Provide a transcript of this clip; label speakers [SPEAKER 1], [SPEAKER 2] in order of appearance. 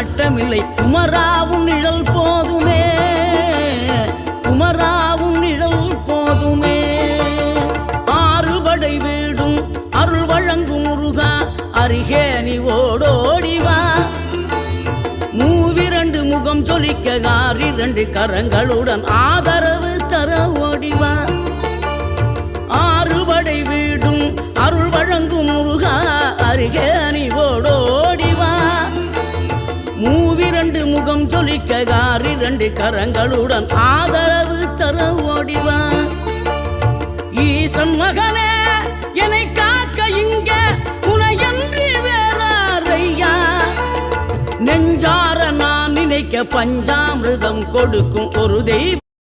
[SPEAKER 1] நாட்டமில்லை. குமராவும் நிழல் போதுமே, குமராவும் நிழல் போதுமே. ஆறுபடை வீடும் அருள் வழங்கும் முருகா, அருகே நீ ஓடோடிவா. மூவிரண்டு முகம் சொலிக்க 2 கரங்களுடன் ஆதரவு தர ஓடிவா. ஆறுபடை வீடும் அருள் வழங்கும் முருகா, அருகே நீ ஓடோடிவா. மூவிரண்டு முகம் சொலிக்க 2 கரங்களுடன் ஆதரவு தர ஓடிவா. ஈசன் மகனே என்னை காக்க இங்க உனையன்றி வேறாரையா. நெஞ்சார நான் நினைக்க பஞ்சாமிர்தம் கொடுக்கும் ஒரு தெய்வம்.